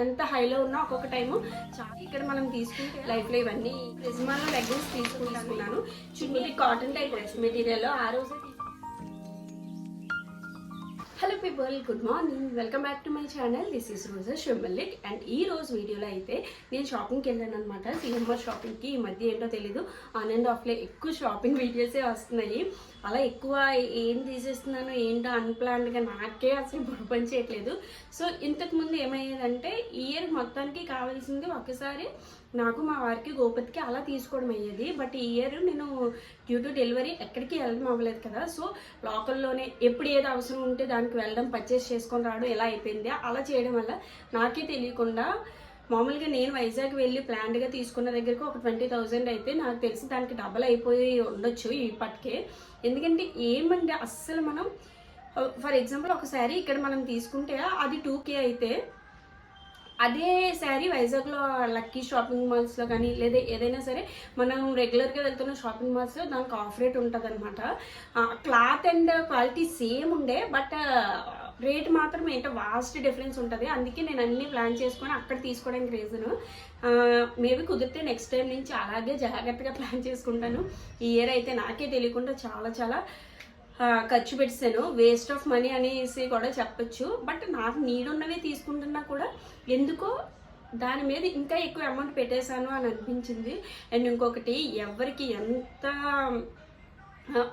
ఎంత హైలో ఉన్నా ఒక్కొక్క టైము ఇక్కడ మనం తీసుకుంటే లైఫ్లో ఇవన్నీ ప్రిజ్మాలో లెగ్గిన్స్ తీసుకున్నాను. Chunni cotton type dress material ఆ రోజు. Hello people, good morning, welcome back to my channel. This is Roja Shemmallik. And ఈ రోజు వీడియోలో అయితే నేను షాపింగ్కి వెళ్ళాను అనమాట. సిఎంఆర్ షాపింగ్కి. ఈ మధ్య ఏంటో తెలీదు, ఆన్ అండ్ ఆఫ్లో ఎక్కువ షాపింగ్ వీడియోసే వస్తున్నాయి. అలా ఎక్కువ ఏం తీసేస్తున్నాను ఏంటో అన్ప్లాన్డ్గా నాకే అసలు బుర్ర పని చేయట్లేదు. సో ఇంతకుముందు ఏమయ్యేదంటే ఇయర్ మొత్తానికి కావాల్సింది ఒకసారి నాకు మా వారికి గోపతికి అలా తీసుకోవడం అయ్యేది. బట్ ఈ ఇయర్ నేను డ్యూ టు డెలివరీ ఎక్కడికి వెళ్ళడం అవ్వలేదు కదా. సో లోకల్లోనే ఎప్పుడు ఏది అవసరం ఉంటే దానికి వెళ్ళడం, పర్చేస్ చేసుకొని రావడం ఇలా అయిపోయింది. అలా చేయడం వల్ల నాకే తెలియకుండా మామూలుగా నేను వైజాగ్ వెళ్ళి ప్లాన్డ్గా తీసుకున్న దగ్గరకు ఒక 20,000 అయితే నాకు తెలిసి దానికి డబల్ అయిపోయి ఉండొచ్చు ఇప్పటికే. ఎందుకంటే ఏమంటే అస్సలు మనం ఫర్ ఎగ్జాంపుల్ ఒక శారీ ఇక్కడ మనం తీసుకుంటే అది 2K అయితే అదే శారీ వైజాగ్లో లక్కీ షాపింగ్ మాల్స్లో కానీ లేదా ఏదైనా సరే మనం రెగ్యులర్గా వెళ్తున్న షాపింగ్ మాల్స్లో దానికి ఆఫ్ రేట్ ఉంటుంది అనమాట. క్లాత్ అండ్ క్వాలిటీ సేమ్ ఉండే, బట్ రేట్ మాత్రం ఏంటో వాస్ట్ డిఫరెన్స్ ఉంటుంది. అందుకే నేను అన్నీ ప్లాన్ చేసుకొని అక్కడ తీసుకోవడానికి రీజను. మేబీ కుదిరితే నెక్స్ట్ టైం నుంచి అలాగే జాగ్రత్తగా ప్లాన్ చేసుకుంటాను. ఈ ఇయర్ అయితే నాకే తెలియకుండా చాలా ఖర్చు పెట్టాను, వేస్ట్ ఆఫ్ మనీ అనేసి కూడా చెప్పచ్చు. బట్ నాకు నీడ్ ఉన్నవే తీసుకుంటున్నా కూడా ఎందుకో దాని మీద ఇంకా ఎక్కువ అమౌంట్ పెట్టేశాను అని అనిపించింది. అండ్ ఇంకొకటి, ఎవరికి ఎంత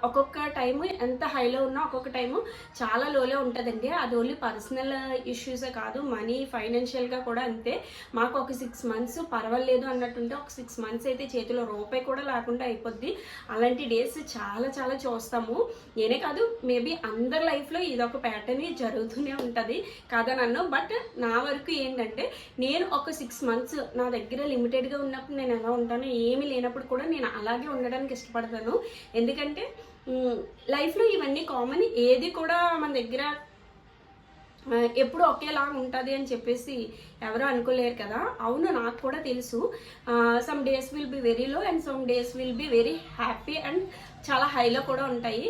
ఒక్కొక్క టైము ఎంత హైలో ఉన్నా ఒక్కొక్క టైము చాలా లోలో ఉంటుందండి. అది ఓన్లీ పర్సనల్ ఇష్యూసే కాదు, మనీ ఫైనాన్షియల్గా కూడా అంతే. మాకు ఒక 6 months పర్వాలేదు అన్నట్టుంటే ఒక 6 months అయితే చేతిలో రూపాయి కూడా లేకుండా అయిపోద్ది. అలాంటి డేస్ చాలా చూస్తాము. నేనే కాదు, మేబీ అందరి లైఫ్లో ఇదొక ప్యాటర్న్ జరుగుతూనే ఉంటుంది కాదనన్ను. బట్ నా వరకు ఏంటంటే నేను ఒక 6 months నా దగ్గర లిమిటెడ్గా ఉన్నప్పుడు నేను ఎలా ఉంటానో, ఏమీ లేనప్పుడు కూడా నేను అలాగే ఉండడానికి ఇష్టపడతాను. ఎందుకంటే లైఫ్లో ఇవన్నీ కామన్. ఏది కూడా మన దగ్గర ఎప్పుడు ఒకేలా ఉంటుంది అని చెప్పేసి ఎవరు అనుకోలేరు కదా. అవును, నాకు కూడా తెలుసు. Some days will be very low and some days will be very happy and చాలా హైలో కూడా ఉంటాయి.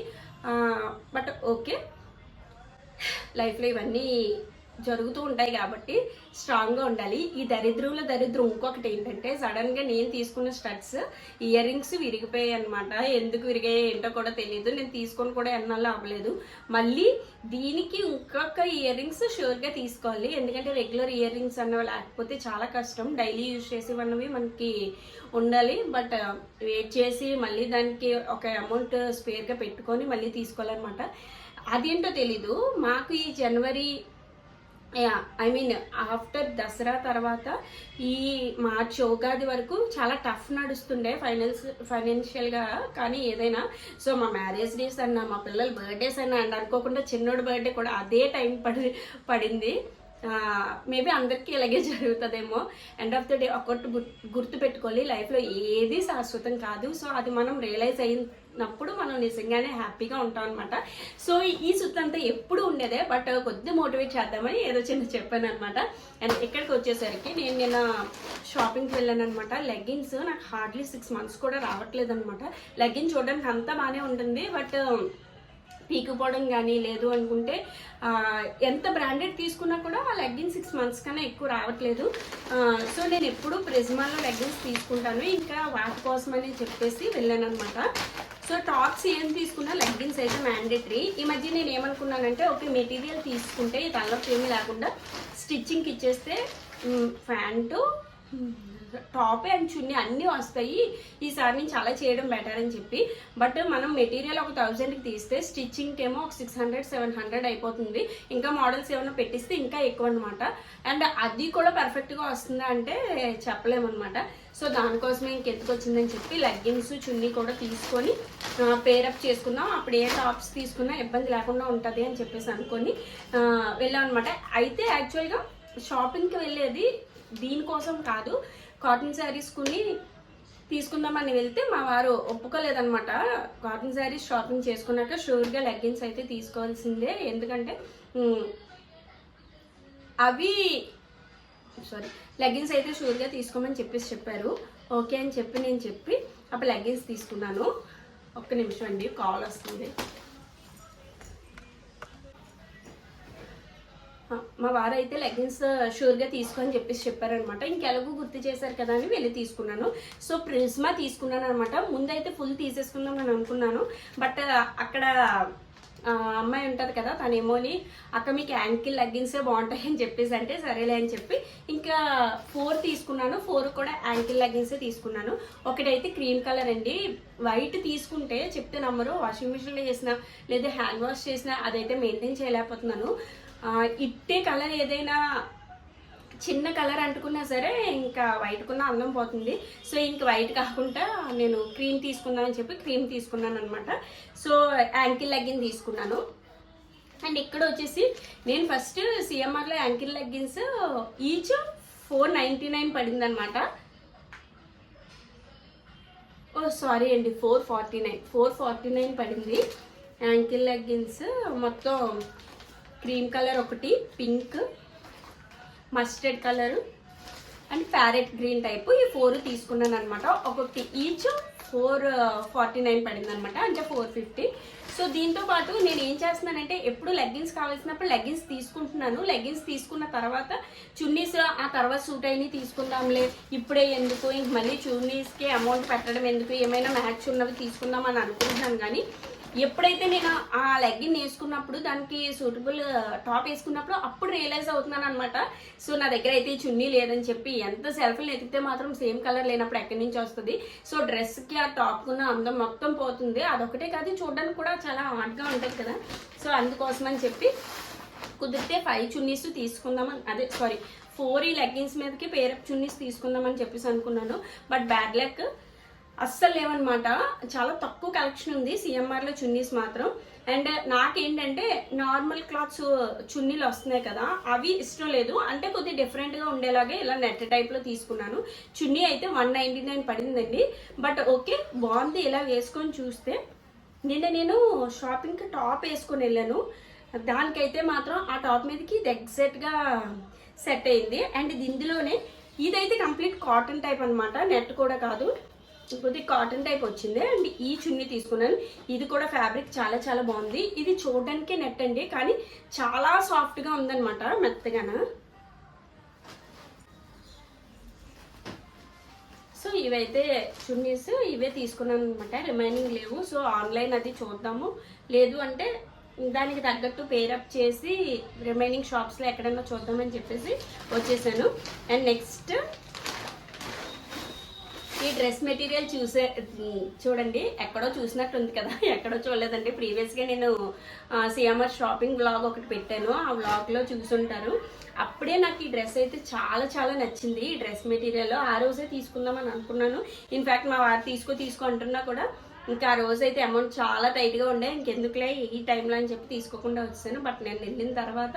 బట్ ఓకే, లైఫ్లో ఇవన్నీ జరుగుతూ ఉంటాయి కాబట్టి స్ట్రాంగ్గా ఉండాలి. ఈ దరిద్రంలో దరిద్రం ఇంకొకటి ఏంటంటే, సడన్గా నేను తీసుకున్న స్టడ్స్ ఇయర్ రింగ్స్ విరిగిపోయాయి అనమాట. ఎందుకు విరిగాయి ఏంటో కూడా తెలియదు. నేను తీసుకొని కూడా ఎన్నాళ్ళు అవ్వలేదు. మళ్ళీ దీనికి ఇంకొక ఇయర్ రింగ్స్ షూర్గా తీసుకోవాలి. ఎందుకంటే రెగ్యులర్ ఇయర్ రింగ్స్ అన్నవి లేకపోతే చాలా కష్టం. డైలీ యూజ్ చేసేవన్నవి మనకి ఉండాలి. బట్ వెయిట్ చేసి మళ్ళీ దానికి ఒక అమౌంట్ స్పేర్గా పెట్టుకొని మళ్ళీ తీసుకోవాలన్నమాట. అదేంటో తెలీదు. మాకు ఈ జనవరి ఆఫ్టర్ దసరా తర్వాత ఈ మార్చ్ ఉగాది వరకు చాలా టఫ్ నడుస్తుండే ఫైనాన్షియల్గా. కానీ ఏదైనా సో మా మ్యారేజ్ డేస్ అన్నా, మా పిల్లల బర్త్డేస్ అన్నా, అండ్ అనుకోకుండా చిన్నోడి బర్త్డే కూడా అదే టైం పడింది. మేబీ అందరికీ ఇలాగే జరుగుతుందేమో. ఎండ్ ఆఫ్ ద డే ఒకటి గుర్తు పెట్టుకోవాలి, లైఫ్లో ఏది శాశ్వతం కాదు. సో అది మనం రియలైజ్ అయినప్పుడు మనం నిజంగానే హ్యాపీగా ఉంటాం అనమాట. సో ఈ సుత్తంతా ఎప్పుడు ఉండేదే, బట్ కొద్ది మోటివేట్ చేద్దామని ఏదో చెప్పాను అనమాట. అండ్ ఇక్కడికి వచ్చేసరికి నేను నిన్న షాపింగ్కి వెళ్ళాను అనమాట. లెగ్గిన్స్ నాకు హార్డ్లీ 6 months కూడా రావట్లేదు అనమాట. లెగ్గిన్స్ చూడడానికి అంతా బాగానే ఉంటుంది, బట్ పీకుపోవడం కానీ లేదు అనుకుంటే ఎంత బ్రాండెడ్ తీసుకున్నా కూడా ఆ లెగ్గిన్స్ 6 months కన్నా ఎక్కువ రావట్లేదు. సో నేను ఎప్పుడు ప్రిజ్మాలో లెగ్గిన్స్ తీసుకుంటాను, ఇంకా వాటి కోసమని చెప్పేసి వెళ్ళాను అనమాట. సో టాప్స్ ఏం తీసుకున్నా లెగ్గిన్స్ అయితే మ్యాండేటరీ. ఈ మధ్య నేను ఏమనుకున్నానంటే, ఓకే మెటీరియల్ తీసుకుంటే తలనొప్పి ఏమీ లేకుండా స్టిచ్చింగ్కి ఇచ్చేస్తే ప్యాంటు, టాప్ అండ్ చున్నీ అన్నీ వస్తాయి, ఈసారి నుంచి అలా చేయడం బెటర్ అని చెప్పి. బట్ మనం మెటీరియల్ ఒక 1000కి తీస్తే స్టిచ్చింగ్కి ఏమో ఒక 600-700 అయిపోతుంది. ఇంకా మోడల్స్ ఏమైనా పెట్టిస్తే ఇంకా ఎక్కువ అనమాట. అండ్ అది కూడా పర్ఫెక్ట్గా వస్తుందా అంటే చెప్పలేమన్నమాట. సో దానికోసమే ఇంకెందుకు వచ్చిందని చెప్పి లెగ్గిన్స్, చున్నీ కూడా తీసుకొని పేరప్ చేసుకున్నాం. అప్పుడు ఏ టాప్స్ తీసుకున్నా ఇబ్బంది లేకుండా ఉంటుంది అని చెప్పేసి అనుకొని వెళ్ళాం అనమాట. అయితే యాక్చువల్గా షాపింగ్కి వెళ్ళేది దీనికోసం కాదు, కాటన్ శారీస్ కొన్ని తీసుకుందామని వెళ్తే మా వారు ఒప్పుకోలేదనమాట. కాటన్ శారీస్ షాపింగ్ చేసుకున్నాక షూర్గా లెగ్గిన్స్ అయితే తీసుకోవాల్సిందే. ఎందుకంటే లెగ్గిన్స్ అయితే షూర్గా తీసుకోమని చెప్పారు. ఓకే అని నేను చెప్పి అప్పుడు లెగ్గిన్స్ తీసుకున్నాను. ఒక్క నిమిషం అండి, కాల్ వస్తుంది. మా వారు అయితే లెగ్గిన్స్ షూర్గా తీసుకొని చెప్పారనమాట. ఇంకెలాగూ గుర్తు చేశారు కదా అని వెళ్ళి తీసుకున్నాను. సో ప్రిజ్మా తీసుకున్నాను అనమాట. ముందైతే ఫుల్ తీసేసుకుందాం అని అనుకున్నాను, బట్ అక్కడ అమ్మాయి ఉంటుంది కదా, తనేమోని అక్క మీకు యాంకిల్ లెగ్గిన్సే బాగుంటాయి అని చెప్పేసి అంటే సరేలే అని చెప్పి ఇంకా 4 తీసుకున్నాను. 4 కూడా యాంకిల్ లెగ్గిన్సే తీసుకున్నాను. ఒకటైతే క్రీమ్ కలర్ అండి. వైట్ తీసుకుంటే చెప్తే నమ్మరు, వాషింగ్ మిషన్లో చేసిన లేదా హ్యాండ్ వాష్ చేసిన అదైతే మెయింటైన్ చేయలేకపోతున్నాను. ఇట్టే కలర్ ఏదైనా చిన్న కలర్ అంటుకున్నా సరే ఇంకా వైట్కున్న అందం పోతుంది. సో ఇంక వైట్ కాకుండా నేను క్రీమ్ తీసుకుందామని చెప్పి క్రీమ్ తీసుకున్నాను అనమాట. సో యాంకిల్ లెగ్గిన్ తీసుకున్నాను. అండ్ ఇక్కడ వచ్చేసి నేను ఫస్ట్ సిఎంఆర్లో యాంకిల్ లెగ్గిన్స్ ఈచ్ 499 పడింది అనమాట. ఓ సారీ అండి, 449 పడింది యాంకిల్ లెగ్గిన్స్. మొత్తం క్రీమ్ కలర్ ఒకటి, pink, mustard colour and parrot green type, ఈ 4 తీసుకున్నాను అనమాట. ఒక్కొక్కటి ఈచ్ 449 పడింది అనమాట, అంటే 450. సో దీంతో పాటు నేను ఏం చేస్తున్నానంటే ఎప్పుడు లెగ్గిన్స్ కావాల్సినప్పుడు లెగ్గిన్స్ తీసుకుంటున్నాను. లెగ్గిన్స్ తీసుకున్న తర్వాత చున్నీస్ ఆ తర్వాత సూట్ అయినవి తీసుకుందాంలే, ఇప్పుడే ఎందుకు, ఇంక మళ్ళీ చున్నీస్కి అమౌంట్ పెట్టడం ఎందుకు, ఏమైనా మ్యాచ్ ఉన్నవి తీసుకుందాం అని అనుకుంటున్నాను. కానీ ఎప్పుడైతే నేను ఆ లెగ్గిన్ వేసుకున్నప్పుడు దానికి సూటబుల్ టాప్ వేసుకున్నప్పుడు అప్పుడు రియలైజ్ అవుతున్నాను అనమాట. సో నా దగ్గర అయితే చున్నీ లేదని చెప్పి ఎంత సెల్ఫీలు ఎత్తితే మాత్రం సేమ్ కలర్ లేనప్పుడు ఎక్కడి నుంచి వస్తుంది. సో డ్రెస్కి ఆ టాప్ ఉన్న అందం మొత్తం పోతుంది. అదొకటే కాదు, చూడడానికి కూడా చాలా హాట్గా ఉంటుంది కదా. సో అందుకోసం అని చెప్పి కుదిరితే 5 చున్నీస్ తీసుకుందామని, 4 ఈ లెగ్గిన్స్ మీదకి పేరప్ చున్నీస్ తీసుకుందామని చెప్పేసి అనుకున్నాను. బట్ బ్యాడ్ లక్, అస్సలు లేవన్నమాట. చాలా తక్కువ కలెక్షన్ ఉంది సిఎంఆర్లో చున్నీస్ మాత్రం. అండ్ నాకేంటంటే నార్మల్ క్లాత్స్ చున్నీలు వస్తున్నాయి కదా, అవి ఇష్టం లేదు. అంటే కొద్దిగా డిఫరెంట్గా ఉండేలాగే ఇలా నెట్ టైప్లో తీసుకున్నాను. చున్నీ అయితే 199 పడిందండి. బట్ ఓకే, బాగుంది. ఇలా వేసుకొని చూస్తే నేను షాపింగ్కి టాప్ వేసుకొని వెళ్ళాను. దానికైతే మాత్రం ఆ టాప్ మీదకి ఇది ఎగ్జాక్ట్గా సెట్ అయింది. అండ్ ఇందులోనే ఇదైతే కంప్లీట్ కాటన్ టైప్ అనమాట, నెట్ కూడా కాదు, కొద్ది కాటన్ టైప్ వచ్చింది. అండ్ ఈ చున్నీ తీసుకున్నాను. ఇది కూడా ఫ్యాబ్రిక్ చాలా చాలా బాగుంది. ఇది చూడడానికే నెట్ అండి, కానీ చాలా సాఫ్ట్గా ఉందన్నమాట, మెత్తగాన. సో ఇవైతే చున్నీస్ ఇవే తీసుకున్నాను అనమాట, రిమైనింగ్ లేవు. సో ఆన్లైన్ అది చూద్దాము, లేదు అంటే దానికి తగ్గట్టు పేరప్ చేసి రిమైనింగ్ షాప్స్లో ఎక్కడైనా చూద్దామని చెప్పేసి వచ్చేసాను. అండ్ నెక్స్ట్ ఈ డ్రెస్ మెటీరియల్ చూడండి, ఎక్కడో చూసినట్టు ఉంది కదా, ఎక్కడో చూడలేదండి. ప్రీవియస్గా నేను సిఎంఆర్ షాపింగ్ బ్లాగ్ ఒకటి పెట్టాను, ఆ బ్లాగ్లో చూసుంటారు. అప్పుడే నాకు ఈ డ్రెస్ అయితే చాలా చాలా నచ్చింది. ఈ డ్రెస్ మెటీరియల్ ఆ రోజే తీసుకుందామని అనుకున్నాను. ఇన్ఫ్యాక్ట్ మా వారు తీసుకో అంటున్నా కూడా ఇంకా ఆ రోజు అయితే అమౌంట్ చాలా టైట్గా ఉండే, ఇంకెందుకులే ఈ టైంలో అని చెప్పి తీసుకోకుండా వచ్చాను. బట్ నేను వెళ్ళిన తర్వాత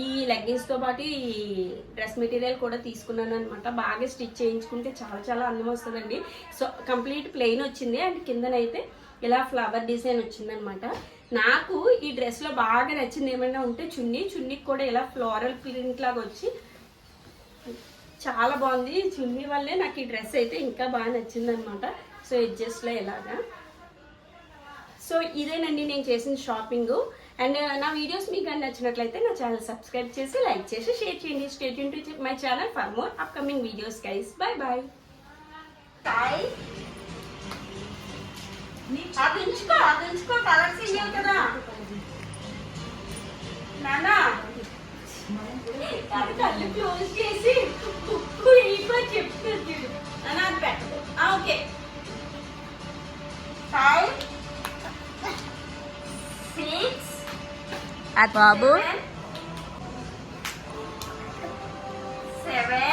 ఈ లెగ్గిన్స్తో పాటు ఈ డ్రెస్ మెటీరియల్ కూడా తీసుకున్నాను అనమాట. బాగా స్టిచ్ చేయించుకుంటే చాలా చాలా అందం వస్తుందండి. సో కంప్లీట్ ప్లెయిన్ వచ్చింది. అండ్ కిందనైతే ఇలా ఫ్లవర్ డిజైన్ వచ్చిందనమాట. నాకు ఈ డ్రెస్లో బాగా నచ్చింది ఏమైనా ఉంటే చున్నీకి కూడా ఇలా ఫ్లోరల్ ప్రింట్ లాగా వచ్చి చాలా బాగుంది. చున్నీ వల్లే నాకు ఈ డ్రెస్ అయితే ఇంకా బాగా నచ్చింది అనమాట. సో ఎడ్జస్ట్లో ఇలాగా. సో ఇదేనండి నేను చేసిన షాపింగ్. అండ్ నా వీడియోస్ మీకు నచ్చినట్లయితే నా ఛానల్ సబ్స్క్రైబ్ చేసి, లైక్ చేసి, షేర్ చేయండి. Stay tune to my channel for more upcoming videos guys. Bye bye. అదించుకో కలర్స్ ఇవ్వాలి కదా నానా, కళ్ళు క్లోజ్ చేసి చెప్తుంది నానా, అది పెట్టదు. Okay, 5 6 at Babu 7.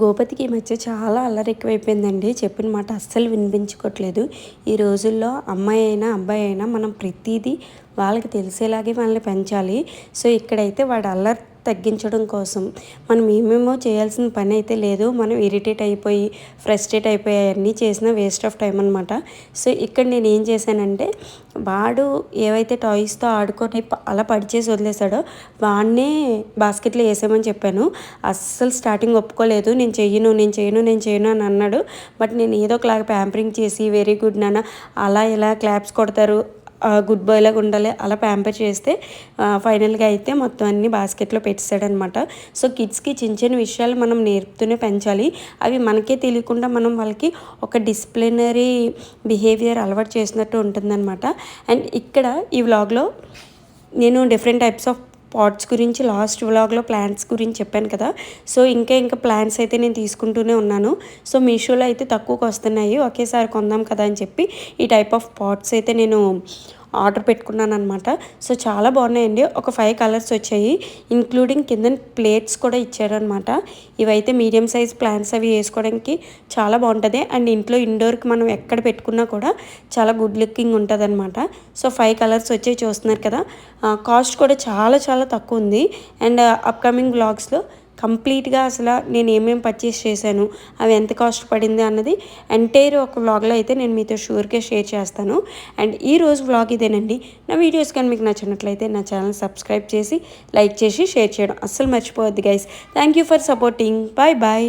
గోపతికి ఈ మధ్య చాలా అల్లరి ఎక్కువైపోయిందండి. చెప్పిన మాట అస్సలు వినిపించుకోవట్లేదు. ఈ రోజుల్లో అమ్మాయి అయినా అబ్బాయి అయినా మనం ప్రతిదీ వాళ్ళకి తెలిసేలాగే వాళ్ళని పెంచాలి. సో ఇక్కడైతే వాడు అల్లరి తగ్గించడం కోసం మనం ఏమేమో చేయాల్సిన పని అయితే లేదు. మనం ఇరిటేట్ అయిపోయి ఫ్రస్ట్రేట్ అయిపోయి అన్నీ చేసినా వేస్ట్ ఆఫ్ టైం అనమాట. సో ఇక్కడ నేను ఏం చేశానంటే వాడు ఏవైతే టాయ్స్తో ఆడుకొని అలా పడిచేసి వదిలేశాడో వాడినే బాస్కెట్లో వేసామని చెప్పాను. అస్సలు స్టార్టింగ్ ఒప్పుకోలేదు. నేను చెయ్యను అని అన్నాడు. బట్ నేను ఏదో ఒకలాగా ప్యాంపరింగ్ చేసి వెరీ గుడ్ నాన్న అలా ఇలా క్లాప్స్ కొడతారు గుడ్ బాయ్ లాగా ఉండాలి అలా ప్యాంపర్ చేస్తే ఫైనల్గా అయితే మొత్తం అన్ని బాస్కెట్లో పెట్టేశాడనమాట. సో కిడ్స్కి చిన్న చిన్న విషయాలు మనం నేర్పుతూనే పెంచాలి. అవి మనకే తెలియకుండా మనం వాళ్ళకి ఒక డిసిప్లినరీ బిహేవియర్ అలవాటు చేసినట్టు ఉంటుందన్నమాట. అండ్ ఇక్కడ ఈ వ్లాగ్లో నేను డిఫరెంట్ టైప్స్ ఆఫ్ పాట్స్ గురించి లాస్ట్ వ్లాగ్లో ప్లాంట్స్ గురించి చెప్పాను కదా. సో ఇంకా ప్లాంట్స్ అయితే నేను తీసుకుంటూనే ఉన్నాను. సో మీషోలో అయితే తక్కువకి వస్తున్నాయి, ఒకేసారి కొందాం కదా అని చెప్పి ఈ టైప్ ఆఫ్ పాట్స్ అయితే నేను ఆర్డర్ పెట్టుకున్నాను అనమాట. సో చాలా బాగున్నాయండి. ఒక 5 కలర్స్ వచ్చాయి, ఇంక్లూడింగ్ కింద ప్లేట్స్ కూడా ఇచ్చారనమాట. ఇవైతే మీడియం సైజ్ ప్లాంట్స్ అవి వేసుకోవడానికి చాలా బాగుంటుంది. అండ్ ఇంట్లో ఇండోర్కి మనం ఎక్కడ పెట్టుకున్నా కూడా చాలా గుడ్ లుకింగ్ ఉంటుంది అనమాట. సో 5 కలర్స్ వచ్చాయి చూస్తున్నారు కదా. కాస్ట్ కూడా చాలా తక్కువ ఉంది. అండ్ అప్కమింగ్ వ్లాగ్స్లో కంప్లీట్గా అసలు నేను ఏమేమి పర్చేస్ చేశాను, అవి ఎంత కాస్ట్ పడింది అన్నది ఎంటైర్ ఒక వ్లాగ్లో అయితే నేను మీతో షూర్గా షేర్ చేస్తాను. అండ్ ఈరోజు వ్లాగ్ ఇదేనండి. నా వీడియోస్ కానీ మీకు నచ్చినట్లయితే నా ఛానల్ సబ్స్క్రైబ్ చేసి లైక్ చేసి షేర్ చేయడం అస్సలు మర్చిపోవద్దు guys. Thank you for supporting. Bye.